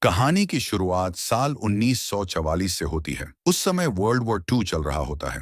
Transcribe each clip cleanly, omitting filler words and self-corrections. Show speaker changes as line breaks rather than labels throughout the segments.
कहानी की शुरुआत साल 1944 से होती है। उस समय वर्ल्ड वॉर टू चल रहा होता है,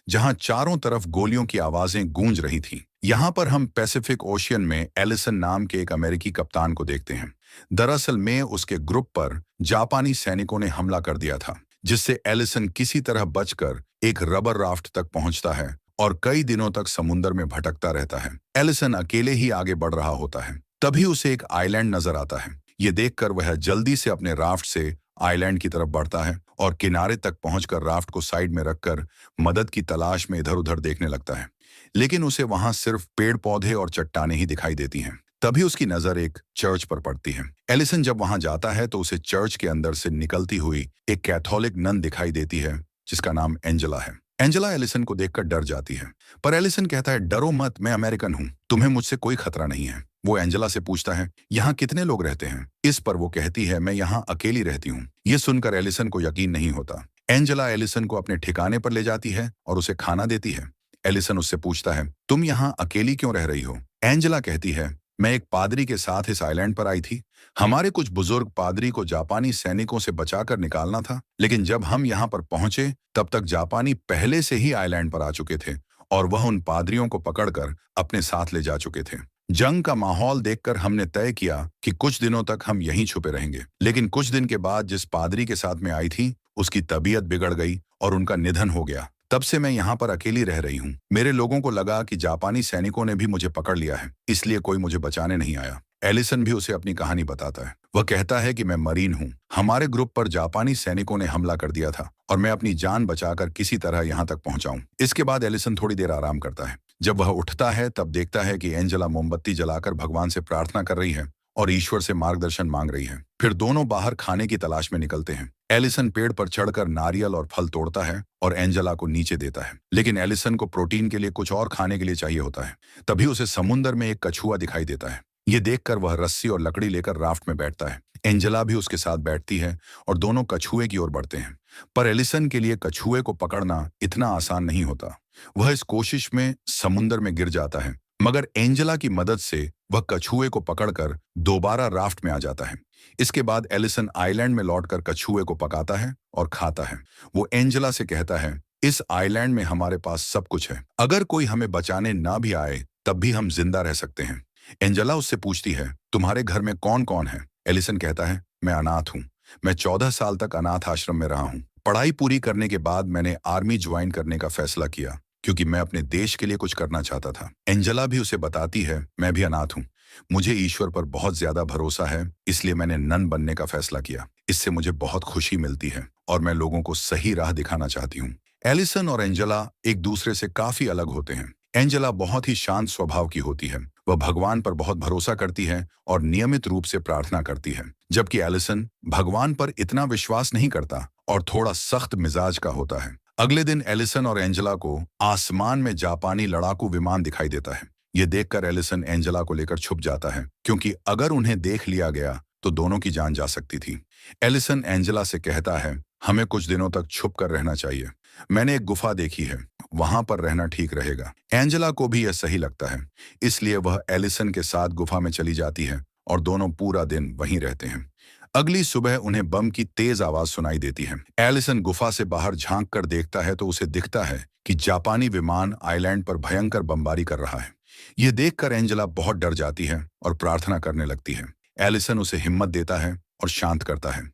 जहां चारों तरफ गोलियों की आवाजें गूंज रही थीं। यहाँ पर हम पैसिफिक ओशियन में एलिसन नाम के एक अमेरिकी कप्तान को देखते हैं। दरअसल में उसके ग्रुप पर जापानी सैनिकों ने हमला कर दिया था, जिससे एलिसन किसी तरह बचकर एक रबर राफ्ट तक पहुंचता है और कई दिनों तक समुद्र में भटकता रहता है। एलिसन अकेले ही आगे बढ़ रहा होता है। तभी उसे एक आइलैंड नजर आता है। ये देखकर वह जल्दी से अपने राफ्ट से आइलैंड की तरफ बढ़ता है और किनारे तक पहुंचकर राफ्ट को साइड में रखकर मदद की तलाश में इधर उधर देखने लगता है। लेकिन उसे वहां सिर्फ पेड़ पौधे और चट्टानें ही दिखाई देती हैं। तभी उसकी नजर एक चर्च पर पड़ती है। एलिसन जब वहां जाता है तो उसे चर्च के अंदर से निकलती हुई एक कैथोलिक नन दिखाई देती है, जिसका नाम एंजेला है। एंजेला एलिसन को देखकर डर जाती है, पर एलिसन कहता है, डरो मत, मैं अमेरिकन हूं, तुम्हें मुझसे कोई खतरा नहीं है। वो एंजेला से पूछता है, यहाँ कितने लोग रहते हैं? इस पर वो कहती है, मैं यहाँ अकेली रहती हूँ। ये सुनकर एलिसन को यकीन नहीं होता। एंजेला एलिसन को अपने ठिकाने पर ले जाती है और उसे खाना देती है। एलिसन उससे पूछता है, तुम यहाँ अकेली क्यों रह रही हो? एंजेला कहती है, मैं एक पादरी के साथ इस आइलैंड पर आई थी। हमारे कुछ बुजुर्ग पादरी को जापानी सैनिकों से बचाकर निकालना था, लेकिन जब हम यहाँ पर पहुंचे तब तक जापानी पहले से ही आइलैंड पर आ चुके थे और वह उन पादरियों को पकड़कर अपने साथ ले जा चुके थे। जंग का माहौल देखकर हमने तय किया कि कुछ दिनों तक हम यहीं छुपे रहेंगे। लेकिन कुछ दिन के बाद जिस पादरी के साथ में आई थी, उसकी तबीयत बिगड़ गई और उनका निधन हो गया। तब से मैं यहाँ पर अकेली रह रही हूँ। मेरे लोगों को लगा कि जापानी सैनिकों ने भी मुझे पकड़ लिया है, इसलिए कोई मुझे बचाने नहीं आया। एलिसन भी उसे अपनी कहानी बताता है। वह कहता है कि मैं मरीन हूँ। हमारे ग्रुप पर जापानी सैनिकों ने हमला कर दिया था और मैं अपनी जान बचाकर किसी तरह यहाँ तक पहुंचा हूं। इसके बाद एलिसन थोड़ी देर आराम करता है। जब वह उठता है तब देखता है कि एंजेला मोमबत्ती जलाकर भगवान से प्रार्थना कर रही है और ईश्वर से मार्गदर्शन मांग रही है। फिर दोनों बाहर खाने की तलाश में निकलते हैं। एलिसन पेड़ पर चढ़कर नारियल और फल तोड़ता है और एंजेला को नीचे देता है। लेकिन एलिसन को प्रोटीन के लिए कुछ और खाने के लिए चाहिए होता है। तभी उसे समुद्र में एक कछुआ दिखाई देता है। ये देखकर वह रस्सी और लकड़ी लेकर राफ्ट में बैठता है। एंजेला भी उसके साथ बैठती है और दोनों कछुए की ओर बढ़ते हैं। पर एलिसन के लिए कछुए को पकड़ना इतना आसान नहीं होता। वह इस कोशिश में समुद्र में गिर जाता है, मगर एंजेला की मदद से वह कछुए को पकड़कर दोबारा राफ्ट में आ जाता है। इसके बाद एलिसन आइलैंड में लौटकर कछुए को पकाता है और खाता है। वो एंजेला से कहता है, इस आइलैंड में हमारे पास सब कुछ है। अगर कोई हमें बचाने ना भी आए तब भी हम जिंदा रह सकते हैं। एंजेला उससे पूछती है, तुम्हारे घर में कौन कौन है? एलिसन कहता है, मैं अनाथ हूँ। मैं 14 साल तक अनाथ आश्रम में रहा हूँ। पढ़ाई पूरी करने के बाद मैंने आर्मी ज्वाइन करने का फैसला किया, क्योंकि मैं अपने देश के लिए कुछ करना चाहता था। एंजेला भी उसे बताती है, मैं भी अनाथ हूँ। मुझे ईश्वर पर बहुत ज्यादा भरोसा है, इसलिए मैंने नन बनने का फैसला किया। इससे मुझे बहुत खुशी मिलती है और मैं लोगों को सही राह दिखाना चाहती हूँ। एलिसन और एंजेला एक दूसरे से काफी अलग होते हैं। एंजेला बहुत ही शांत स्वभाव की होती है। वह भगवान पर बहुत भरोसा करती है और नियमित रूप से प्रार्थना करती है, जबकि एलिसन भगवान पर इतना विश्वास नहीं करता और थोड़ा सख्त मिजाज का होता है। अगले दिन एलिसन और एंजेला को आसमान में जापानी लड़ाकू विमान दिखाई देता है। ये देखकर एलिसन एंजेला को लेकर छुप जाता है, क्योंकि अगर उन्हें देख लिया गया तो दोनों की जान जा सकती थी। एलिसन एंजेला से कहता है, हमें कुछ दिनों तक छुप कर रहना चाहिए। मैंने एक गुफा देखी है, वहां पर रहना ठीक रहेगा। एंजेला को भी यह सही लगता है, इसलिए वह एलिसन के साथ गुफा में चली जाती है और दोनों पूरा दिन वहीं रहते हैं। अगली सुबह उन्हें बम की तेज आवाज सुनाई देती है। एलिसन गुफा से बाहर झांक कर देखता है तो उसे दिखता है कि जापानी विमान आइलैंड पर भयंकर बमबारी कर रहा है। यह देखकर एंजेला बहुत डर जाती है और प्रार्थना करने लगती है। एलिसन उसे हिम्मत देता है और शांत करता है।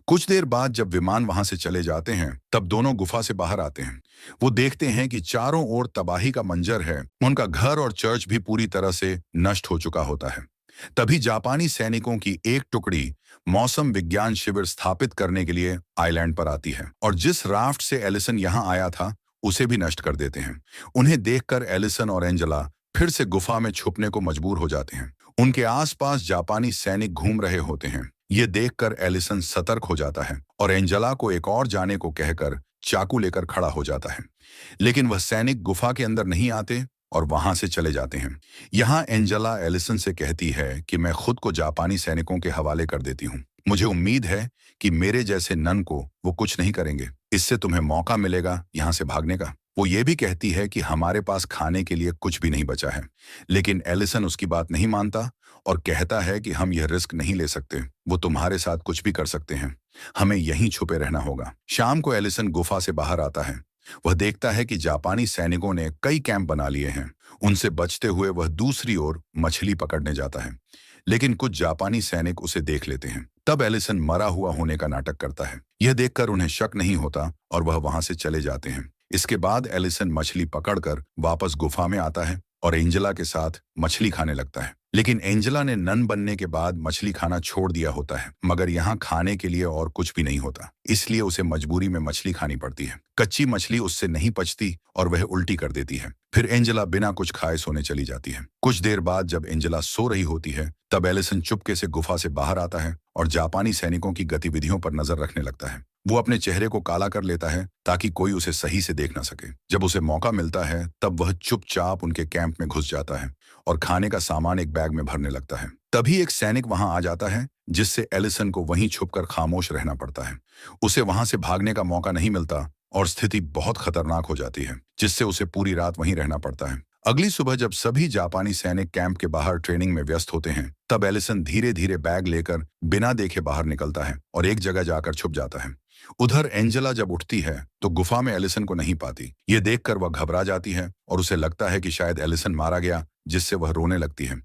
कुछ देर बाद जब विमान वहां से चले जाते हैं तब दोनों गुफा से बाहर आते हैं। वो देखते हैं कि चारों ओर तबाही का मंजर है। उनका घर और चर्च भी पूरी तरह से नष्ट हो चुका होता है। तभी जापानी सैनिकों की एक टुकड़ी मौसम विज्ञान शिविर स्थापित करने के लिए आइलैंड पर आती है और जिस राफ्ट से एलिसन यहाँ आया था उसे भी नष्ट कर देते हैं। उन्हें देखकर एलिसन और एंजेला फिर से गुफा में छुपने को मजबूर हो जाते हैं। उनके आसपास जापानी सैनिक घूम रहे होते हैं। ये देखकर एलिसन सतर्क हो जाता है और एंजेला को एक और जाने को कहकर चाकू लेकर खड़ा हो जाता है। लेकिन वह सैनिक गुफा के अंदर नहीं आते और वहां से चले जाते हैं। यहाँ एंजेला एलिसन से कहती है कि मैं खुद को जापानी सैनिकों के हवाले कर देती हूँ। मुझे उम्मीद है कि मेरे जैसे नन को वो कुछ नहीं करेंगे। इससे तुम्हें मौका मिलेगा यहाँ से भागने का। वो ये भी कहती है कि हमारे पास खाने के लिए कुछ भी नहीं बचा है, लेकिन एलिसन उसकी बात नहीं मानता और कहता है कि हम यह रिस्क नहीं ले सकते, वो तुम्हारे साथ कुछ भी कर सकते हैं, हमें यहीं छुपे रहना होगा। शाम को एलिसन गुफा से बाहर आता है। वह देखता है कि जापानी सैनिकों ने कई कैंप बना लिए हैं। उनसे बचते हुए वह दूसरी ओर मछली पकड़ने जाता है, लेकिन कुछ जापानी सैनिक उसे देख लेते हैं। तब एलिसन मरा हुआ होने का नाटक करता है। यह देखकर उन्हें शक नहीं होता और वह वहां से चले जाते हैं। इसके बाद एलिसन मछली पकड़कर वापस गुफा में आता है और एंजेला के साथ मछली खाने लगता है। लेकिन एंजेला ने नन बनने के बाद मछली खाना छोड़ दिया होता है, मगर यहाँ खाने के लिए और कुछ भी नहीं होता, इसलिए उसे मजबूरी में मछली खानी पड़ती है। कच्ची मछली उससे नहीं पचती और वह उल्टी कर देती है। फिर एंजेला बिना कुछ खाए सोने चली जाती है। कुछ देर बाद जब एंजेला सो रही होती है, तब एलिसन चुपके से गुफा से बाहर आता है और जापानी सैनिकों की गतिविधियों पर नजर रखने लगता है। वो अपने चेहरे को काला कर लेता है ताकि कोई उसे सही से देख ना सके। जब उसे मौका मिलता है तब वह चुपचाप उनके कैंप में घुस जाता है और खाने का सामान एक बैग में भरने लगता है। तभी एक सैनिक वहां आ जाता है, जिससे एलिसन को वहीं छुपकर खामोश रहना पड़ता है। उसे वहां से भागने का मौका नहीं मिलता और स्थिति बहुत खतरनाक हो जाती है, जिससे उसे पूरी रात वहीं रहना पड़ता है। अगली सुबह जब सभी जापानी सैनिक कैंप के बाहर ट्रेनिंग में व्यस्त होते हैं, तब एलिसन धीरे धीरे बैग लेकर बिना देखे बाहर निकलता है और एक जगह जाकर छुप जाता है। उधर एंजेला जब उठती है तो गुफा में एलिसन को नहीं पाती। ये देखकर वह घबरा जाती है और उसे लगता है कि शायद एलिसन मारा गया, जिससे वह रोने लगती है।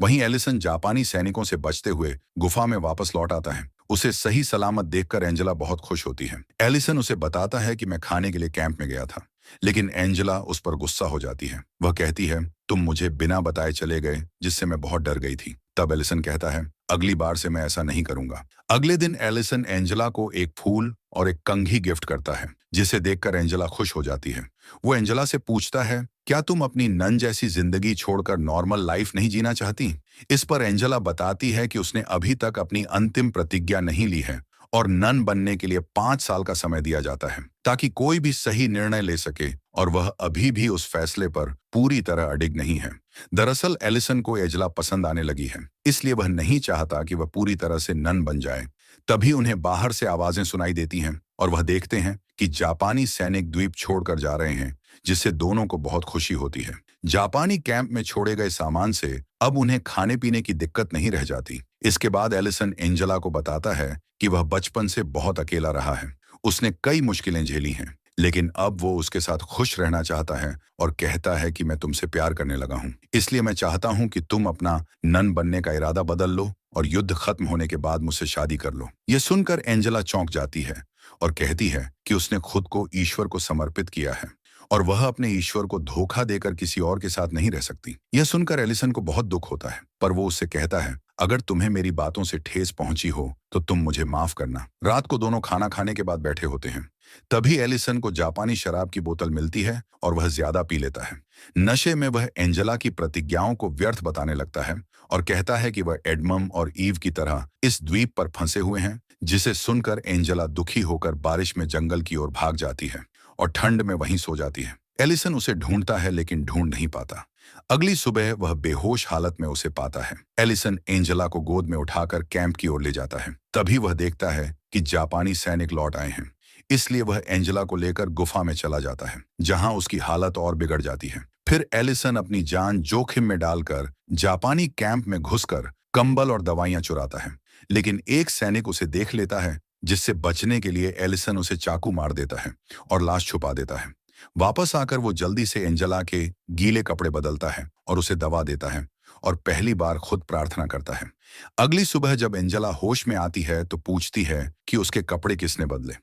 वहीं एलिसन जापानी सैनिकों से बचते हुए गुफा में वापस लौट आता है। उसे सही सलामत देखकर एंजेला बहुत खुश होती है। एलिसन उसे बताता है कि मैं खाने के लिए कैंप में गया था, लेकिन एंजेला उस पर गुस्सा हो जाती है। वह कहती है, तुम मुझे बिना बताए चले गए, जिससे मैं बहुत डर गई थी। तब एलिसन कहता है, अगली बार से मैं ऐसा नहीं करूंगा। अगले दिन एलिसन एंजेला को एक फूल और एक कंघी गिफ्ट करता है, जिसे देखकर एंजेला खुश हो जाती है। वो एंजेला से पूछता है, क्या तुम अपनी नन जैसी जिंदगी छोड़कर नॉर्मल लाइफ नहीं जीना चाहती? इस पर एंजेला बताती है कि उसने अभी तक अपनी अंतिम प्रतिज्ञा नहीं ली है और नन बनने के लिए 5 साल का समय दिया जाता है, ताकि कोई भी सही निर्णय ले सके, और वह अभी भी उस फैसले पर पूरी तरह अडिग नहीं है। दरअसल एलिसन को एंजेला पसंद आने लगी है, इसलिए वह नहीं चाहता कि वह पूरी तरह से नन बन जाए। तभी उन्हें बाहर से आवाजें सुनाई देती हैं और वह देखते हैं कि जापानी सैनिक द्वीप छोड़कर जा रहे हैं, जिससे दोनों को बहुत खुशी होती है। जापानी कैंप में छोड़े गए सामान से अब उन्हें खाने पीने की दिक्कत नहीं रह जाती। इसके बाद एलिसन एंजेला को बताता है कि वह बचपन से बहुत अकेला रहा है। उसने कई मुश्किलें झेली हैं, लेकिन अब वो उसके साथ खुश रहना चाहता है और कहता है कि मैं तुमसे प्यार करने लगा हूँ, इसलिए मैं चाहता हूँ कि तुम अपना नन बनने का इरादा बदल लो और युद्ध खत्म होने के बाद मुझसे शादी कर लो। यह सुनकर एंजेला चौंक जाती है और कहती है कि उसने खुद को ईश्वर को समर्पित किया है और वह अपने ईश्वर को धोखा देकर किसी और के साथ नहीं रह सकती। यह सुनकर एलिसन को बहुत दुख होता है, पर वो उससे कहता है, अगर तुम्हें मेरी बातों से ठेस पहुंची हो तो तुम मुझे माफ करना। रात को दोनों खाना खाने के बाद बैठे होते हैं। तभी एलिसन को जापानी शराब की बोतल मिलती है और वह ज्यादा पी लेता है। नशे में वह एंजेला की प्रतिज्ञाओं को व्यर्थ बताने लगता है और कहता है कि वह एडमम और ईव की तरह इस द्वीप पर फंसे हुए हैं, जिसे सुनकर एंजेला दुखी होकर बारिश में जंगल की ओर भाग जाती है और ठंड में वहीं सो जाती है। एलिसन उसे ढूंढता है, लेकिन ढूंढ नहीं पाता। अगली सुबह वह बेहोश हालत में उसे पाता है। एलिसन एंजेला को गोद में उठाकर कैंप की ओर ले जाता है। तभी वह देखता है कि जापानी सैनिक लौट आए हैं, इसलिए वह एंजेला को लेकर गुफा में चला जाता है, जहां उसकी हालत और बिगड़ जाती है। फिर एलिसन अपनी जान जोखिम में डालकर जापानी कैंप में घुसकर कंबल और दवाइयां चुराता है, लेकिन एक सैनिक उसे देख लेता है, जिससे बचने के लिए एलिसन उसे चाकू मार देता है और लाश छुपा देता है। वापस आकर वो जल्दी से एंजेला के गीले कपड़े बदलता है और उसे दवा देता है और पहली बार खुद प्रार्थना करता है। अगली सुबह जब एंजेला होश में आती है तो पूछती है कि उसके कपड़े किसने बदले।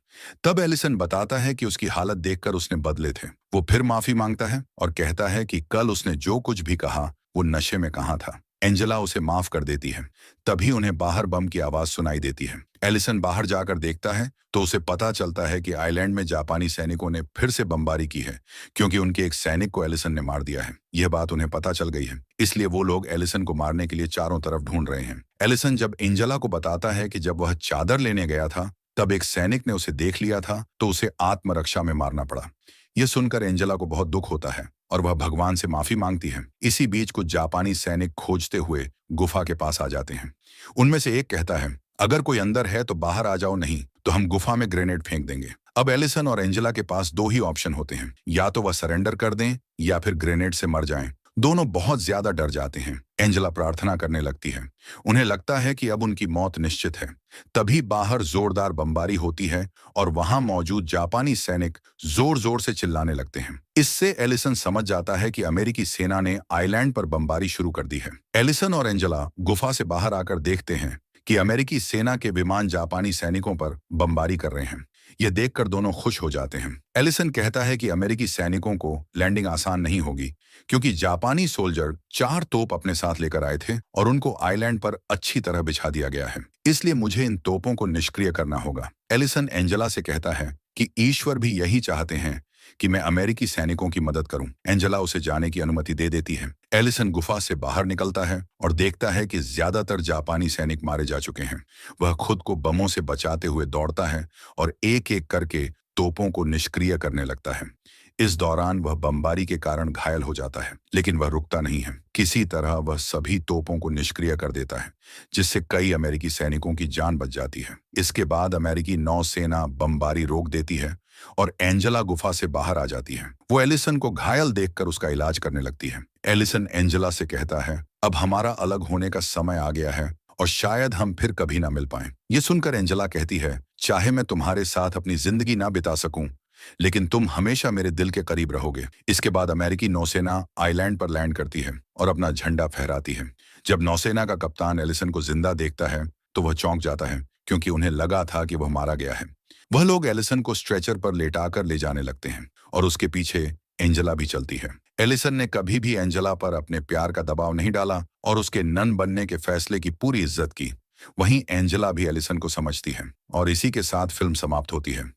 तब एलिसन बताता है कि उसकी हालत देखकर उसने बदले थे। वो फिर माफी मांगता है और कहता है कि कल उसने जो कुछ भी कहा वो नशे में कहा था। एंजेला उसे माफ कर देती है। तभी उन्हें बाहर बम की आवाज सुनाई देती है। एलिसन बाहर जाकर देखता है तो उसे पता चलता है कि आइलैंड में जापानी सैनिकों ने फिर से बमबारी की है, क्योंकि उनके एक सैनिक को एलिसन ने मार दिया है। यह बात उन्हें पता चल गई है, इसलिए वो लोग एलिसन को मारने के लिए चारों तरफ ढूंढ रहे हैं। एलिसन जब एंजेला को बताता है कि जब वह चादर लेने गया था तब एक सैनिक ने उसे देख लिया था, तो उसे आत्मरक्षा में मारना पड़ा। यह सुनकर एंजेला को बहुत दुख होता है और वह भगवान से माफी मांगती है। इसी बीच कुछ जापानी सैनिक खोजते हुए गुफा के पास आ जाते हैं। उनमें से एक कहता है, अगर कोई अंदर है तो बाहर आ जाओ, नहीं तो हम गुफा में ग्रेनेड फेंक देंगे। अब एलिसन और एंजेला के पास दो ही ऑप्शन होते हैं, या तो वह सरेंडर कर दें या फिर ग्रेनेड से मर जाएं। दोनों बहुत ज्यादा डर जाते हैं। एंजेला प्रार्थना करने लगती है। उन्हें लगता है कि अब उनकी मौत निश्चित है। तभी बाहर जोरदार बमबारी होती है और वहां मौजूद जापानी सैनिक जोर जोर से चिल्लाने लगते हैं। इससे एलिसन समझ जाता है कि अमेरिकी सेना ने आइलैंड पर बमबारी शुरू कर दी है। एलिसन और एंजेला गुफा से बाहर आकर देखते हैं कि अमेरिकी सेना के विमान जापानी सैनिकों पर बमबारी कर रहे हैं। यह देखकर दोनों खुश हो जाते हैं। एलिसन कहता है कि अमेरिकी सैनिकों को लैंडिंग आसान नहीं होगी, क्योंकि जापानी सोल्जर 4 तोप अपने साथ लेकर आए थे और उनको आइलैंड पर अच्छी तरह बिछा दिया गया है। इसलिए मुझे इन तोपों को निष्क्रिय करना होगा। एलिसन एंजेला से कहता है कि ईश्वर भी यही चाहते हैं कि मैं अमेरिकी सैनिकों की मदद करूं। एंजेला उसे जाने की अनुमति दे देती है। एलिसन गुफा से बाहर निकलता है और देखता है कि ज्यादातर जापानी सैनिक मारे जा चुके हैं। वह खुद को बमों से बचाते हुए दौड़ता है और एक एक करके तोपों को निष्क्रिय करने लगता है। इस दौरान वह बमबारी के कारण घायल हो जाता है, लेकिन वह रुकता नहीं है। किसी तरह वह सभी तोपों को निष्क्रिय कर देता है, जिससे कई अमेरिकी सैनिकों की जान बच जाती है। इसके बाद अमेरिकी नौसेना बमबारी रोक देती है और एंजेला गुफा से बाहर आ जाती है। वो एलिसन को घायल देखकर उसका इलाज करने लगती है। एलिसन एंजेला से कहता है, अब हमारा अलग होने का समय आ गया है और शायद हम फिर कभी ना मिल पाएं। ये सुनकर एंजेला कहती है, चाहे मैं तुम्हारे साथ अपनी जिंदगी ना बिता सकूं, लेकिन तुम हमेशा मेरे दिल के करीब रहोगे। इसके बाद अमेरिकी नौसेना आइलैंड पर लैंड करती है और अपना झंडा फहराती है। जब नौसेना का कप्तान एलिसन को जिंदा देखता है तो वह चौंक जाता है, क्योंकि उन्हें लगा था कि वह मारा गया है। वह लोग एलिसन को स्ट्रेचर पर लेटाकर ले जाने लगते हैं और उसके पीछे एंजेला भी चलती है। एलिसन ने कभी भी एंजेला पर अपने प्यार का दबाव नहीं डाला और उसके नन बनने के फैसले की पूरी इज्जत की। वहीं एंजेला भी एलिसन को समझती है और इसी के साथ फिल्म समाप्त होती है।